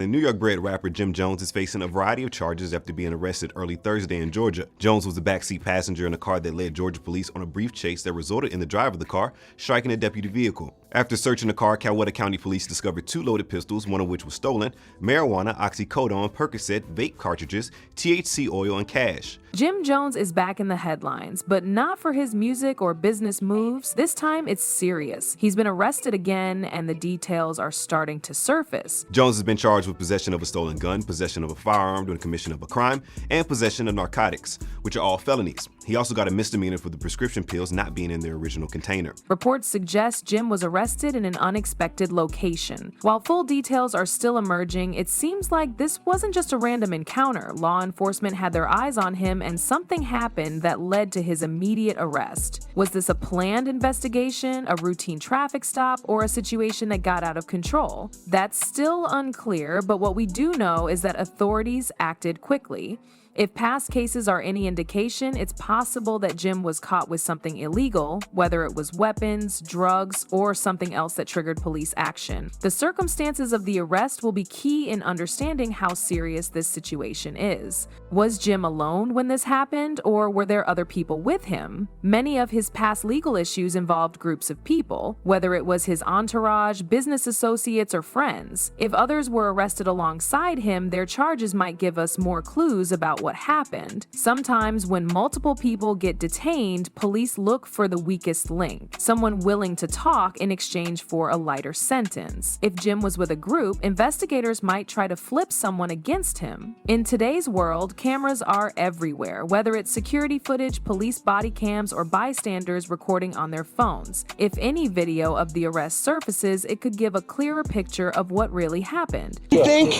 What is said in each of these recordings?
The New York-bred rapper Jim Jones is facing a variety of charges after being arrested early Thursday in Georgia. Jones was the backseat passenger in a car that led Georgia police on a brief chase that resulted in the driver of the car striking a deputy vehicle. After searching the car, Coweta County Police discovered 2 loaded pistols, one of which was stolen, marijuana, oxycodone, Percocet, vape cartridges, THC oil, and cash. Jim Jones is back in the headlines, but not for his music or business moves. This time it's serious. He's been arrested again, and the details are starting to surface. Jones has been charged with possession of a stolen gun, possession of a firearm during commission of a crime, and possession of narcotics, which are all felonies. He also got a misdemeanor for the prescription pills not being in their original container. Reports suggest Jim was arrested in an unexpected location. While full details are still emerging, it seems like this wasn't just a random encounter. Law enforcement had their eyes on him, and something happened that led to his immediate arrest. Was this a planned investigation, a routine traffic stop, or a situation that got out of control? That's still unclear, but what we do know is that authorities acted quickly. If past cases are any indication, it's possible that Jim was caught with something illegal, whether it was weapons, drugs, or something else that triggered police action. The circumstances of the arrest will be key in understanding how serious this situation is. Was Jim alone when this happened, or were there other people with him? Many of his past legal issues involved groups of people, whether it was his entourage, business associates, or friends. If others were arrested alongside him, their charges might give us more clues about what happened. Sometimes when multiple people get detained, police look for the weakest link, someone willing to talk in exchange for a lighter sentence. If Jim was with a group, investigators might try to flip someone against him. In today's world, cameras are everywhere, whether it's security footage, police body cams, or bystanders recording on their phones. If any video of the arrest surfaces, it could give a clearer picture of what really happened. You think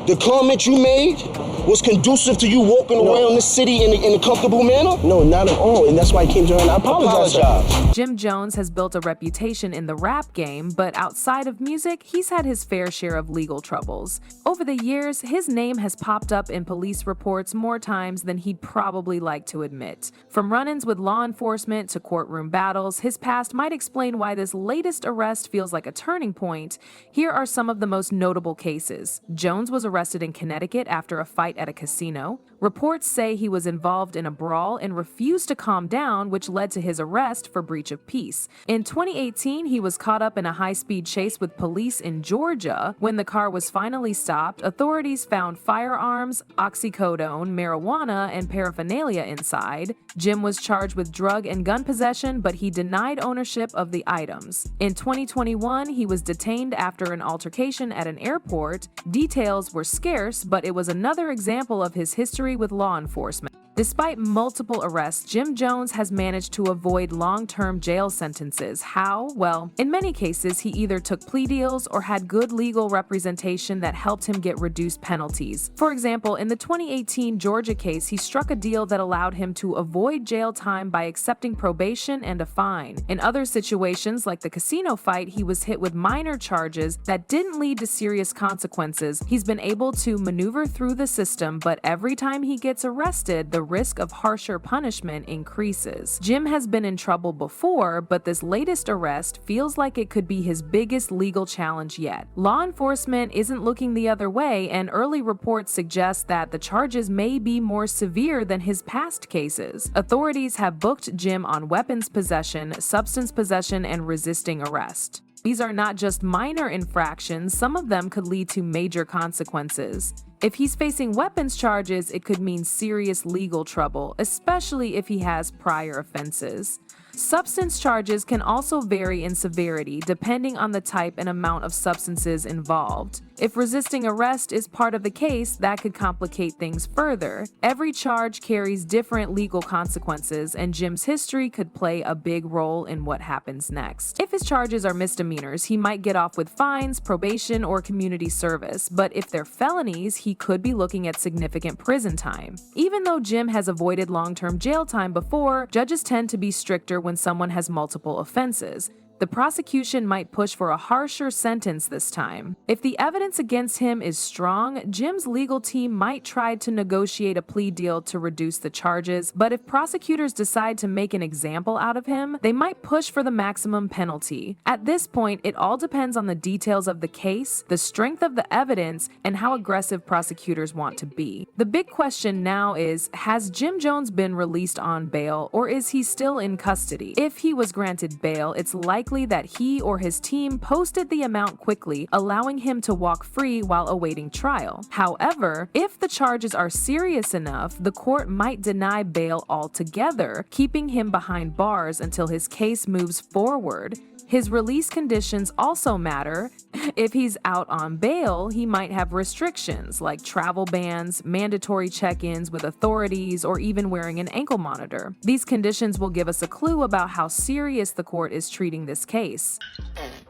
the comment you made was conducive to you walking around this city in a comfortable manner? No, not at all, and that's why I came to her and I apologize. Jim Jones has built a reputation in the rap game, but outside of music, he's had his fair share of legal troubles. Over the years, his name has popped up in police reports more times than he'd probably like to admit. From run-ins with law enforcement to courtroom battles, his past might explain why this latest arrest feels like a turning point. Here are some of the most notable cases. Jones was arrested in Connecticut after a fight at a casino. Reports say he was involved in a brawl and refused to calm down, which led to his arrest for breach of peace. In 2018, he was caught up in a high-speed chase with police in Georgia. When the car was finally stopped, authorities found firearms, oxycodone, marijuana, and paraphernalia inside. Jim was charged with drug and gun possession, but he denied ownership of the items. In 2021, he was detained after an altercation at an airport. Details were scarce, but it was another example of his history with law enforcement. Despite multiple arrests, Jim Jones has managed to avoid long-term jail sentences. How? Well, in many cases, he either took plea deals or had good legal representation that helped him get reduced penalties. For example, in the 2018 Georgia case, he struck a deal that allowed him to avoid jail time by accepting probation and a fine. In other situations, like the casino fight, he was hit with minor charges that didn't lead to serious consequences. He's been able to maneuver through the system, but every time he gets arrested, the risk of harsher punishment increases. Jim has been in trouble before, but this latest arrest feels like it could be his biggest legal challenge yet. Law enforcement isn't looking the other way, and early reports suggest that the charges may be more severe than his past cases. Authorities have booked Jim on weapons possession, substance possession, and resisting arrest. These are not just minor infractions, some of them could lead to major consequences. If he's facing weapons charges, it could mean serious legal trouble, especially if he has prior offenses. Substance charges can also vary in severity depending on the type and amount of substances involved. If resisting arrest is part of the case, that could complicate things further. Every charge carries different legal consequences, and Jim's history could play a big role in what happens next. If his charges are misdemeanors, he might get off with fines, probation, or community service, but if they're felonies, he could be looking at significant prison time. Even though Jim has avoided long-term jail time before, judges tend to be stricter when someone has multiple offenses. The prosecution might push for a harsher sentence this time. If the evidence against him is strong, Jim's legal team might try to negotiate a plea deal to reduce the charges, but if prosecutors decide to make an example out of him, they might push for the maximum penalty. At this point, it all depends on the details of the case, the strength of the evidence, and how aggressive prosecutors want to be. The big question now is, has Jim Jones been released on bail, or is he still in custody? If he was granted bail, it's likely that he or his team posted the amount quickly, allowing him to walk free while awaiting trial. However, if the charges are serious enough, the court might deny bail altogether, keeping him behind bars until his case moves forward. His release conditions also matter. If he's out on bail, he might have restrictions like travel bans, mandatory check-ins with authorities, or even wearing an ankle monitor. These conditions will give us a clue about how serious the court is treating this case.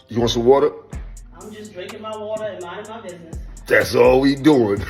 You want some water? I'm just drinking my water and minding my business. That's all we doing.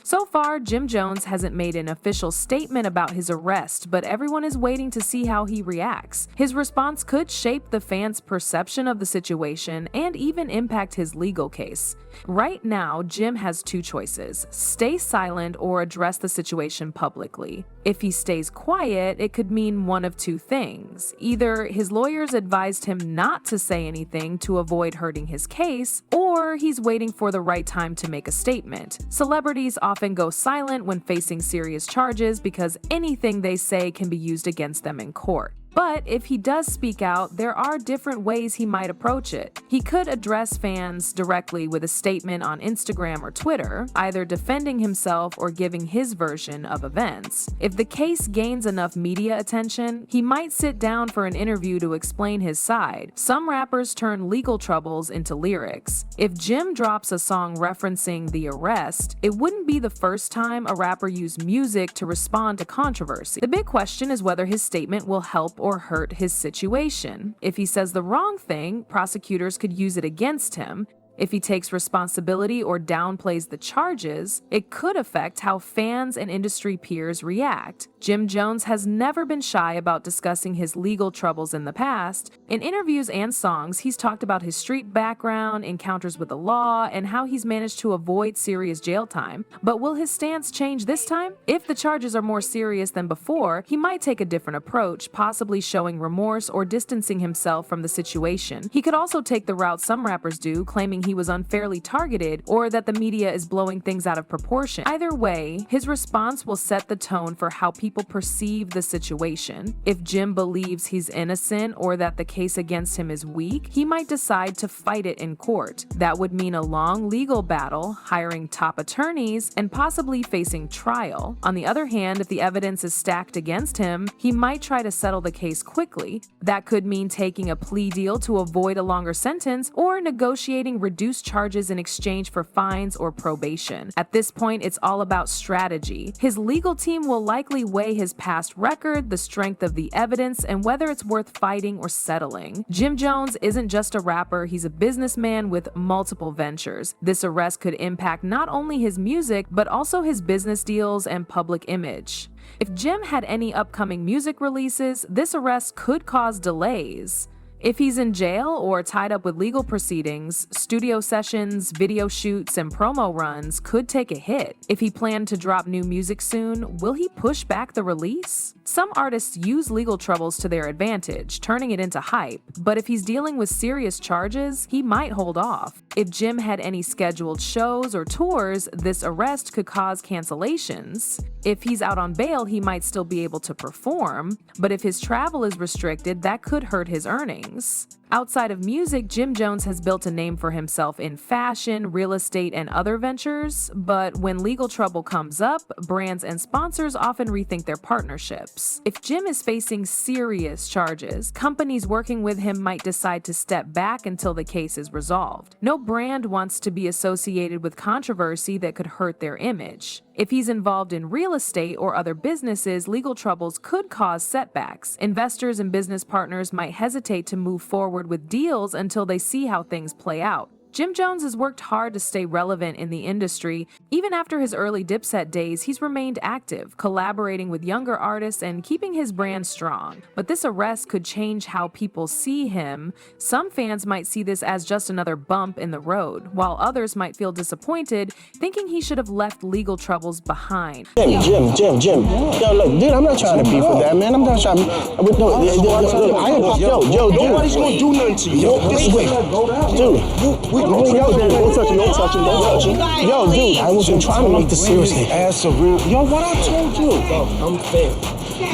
So far, Jim Jones hasn't made an official statement about his arrest, but everyone is waiting to see how he reacts. His response could shape the fans' perception of the situation and even impact his legal case. Right now, Jim has two choices: stay silent or address the situation publicly. If he stays quiet, it could mean one of two things. Either his lawyers advised him not to say anything to avoid hurting his case, or he's waiting for the right time to make a statement. Celebrities often go silent when facing serious charges because anything they say can be used against them in court. But if he does speak out, there are different ways he might approach it. He could address fans directly with a statement on Instagram or Twitter, either defending himself or giving his version of events. If the case gains enough media attention, he might sit down for an interview to explain his side. Some rappers turn legal troubles into lyrics. If Jim drops a song referencing the arrest, it wouldn't be the first time a rapper used music to respond to controversy. The big question is whether his statement will help or hurt his situation. If he says the wrong thing, prosecutors could use it against him. If he takes responsibility or downplays the charges, it could affect how fans and industry peers react. Jim Jones has never been shy about discussing his legal troubles in the past. In interviews and songs, he's talked about his street background, encounters with the law, and how he's managed to avoid serious jail time. But will his stance change this time? If the charges are more serious than before, he might take a different approach, possibly showing remorse or distancing himself from the situation. He could also take the route some rappers do, claiming he was unfairly targeted or that the media is blowing things out of proportion. Either way, his response will set the tone for how people perceive the situation. If Jim believes he's innocent or that the case against him is weak, he might decide to fight it in court. That would mean a long legal battle, hiring top attorneys, and possibly facing trial. On the other hand, if the evidence is stacked against him, he might try to settle the case quickly. That could mean taking a plea deal to avoid a longer sentence or negotiating reduced charges in exchange for fines or probation. At this point, it's all about strategy. His legal team will likely weigh his past record, the strength of the evidence, and whether it's worth fighting or settling. Jim Jones isn't just a rapper, he's a businessman with multiple ventures. This arrest could impact not only his music, but also his business deals and public image. If Jim had any upcoming music releases, this arrest could cause delays. If he's in jail or tied up with legal proceedings, studio sessions, video shoots, and promo runs could take a hit. If he planned to drop new music soon, will he push back the release? Some artists use legal troubles to their advantage, turning it into hype, but if he's dealing with serious charges, he might hold off. If Jim had any scheduled shows or tours, this arrest could cause cancellations. If he's out on bail, he might still be able to perform, but if his travel is restricted, that could hurt his earnings. Outside of music, Jim Jones has built a name for himself in fashion, real estate, and other ventures, but when legal trouble comes up, brands and sponsors often rethink their partnerships. If Jim is facing serious charges, companies working with him might decide to step back until the case is resolved. No brand wants to be associated with controversy that could hurt their image. If he's involved in real estate or other businesses, legal troubles could cause setbacks. Investors and business partners might hesitate to move forward with deals until they see how things play out. Jim Jones has worked hard to stay relevant in the industry. Even after his early Dipset days, he's remained active, collaborating with younger artists and keeping his brand strong. But this arrest could change how people see him. Some fans might see this as just another bump in the road, while others might feel disappointed, thinking he should have left legal troubles behind. Jim. Yo, look, dude, I'm not trying to beef with that, man. I'm not trying to. Nobody's gonna do nothing to you. Walk this way. Dude, don't touch it. Yo, dude, I wasn't trying to make this seriously. Yo, what I told you? I'm fair.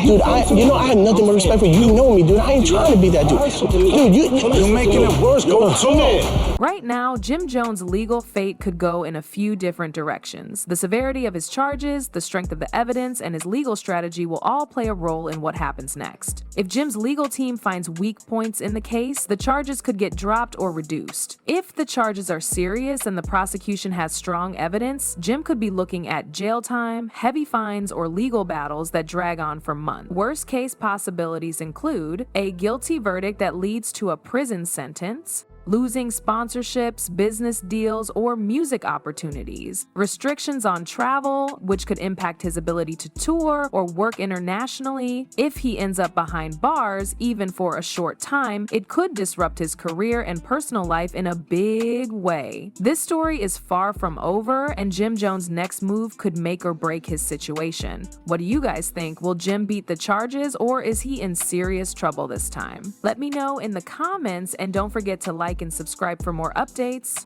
Dude, I have nothing but respect for you. You know me, dude. I ain't trying to be that dude. Dude, you're making it worse. Go to me. Right now, Jim Jones' legal fate could go in a few different directions. The severity of his charges, the strength of the evidence, and his legal strategy will all play a role in what happens next. If Jim's legal team finds weak points in the case, the charges could get dropped or reduced. If the charges are serious and the prosecution has strong evidence, Jim could be looking at jail time, heavy fines, or legal battles that drag on for months. Worst case possibilities include a guilty verdict that leads to a prison sentence, losing sponsorships, business deals, or music opportunities, restrictions on travel, which could impact his ability to tour or work internationally. If he ends up behind bars, even for a short time, it could disrupt his career and personal life in a big way. This story is far from over, and Jim Jones' next move could make or break his situation. What do you guys think? Will Jim beat the charges, or is he in serious trouble this time? Let me know in the comments, and don't forget to like and subscribe for more updates.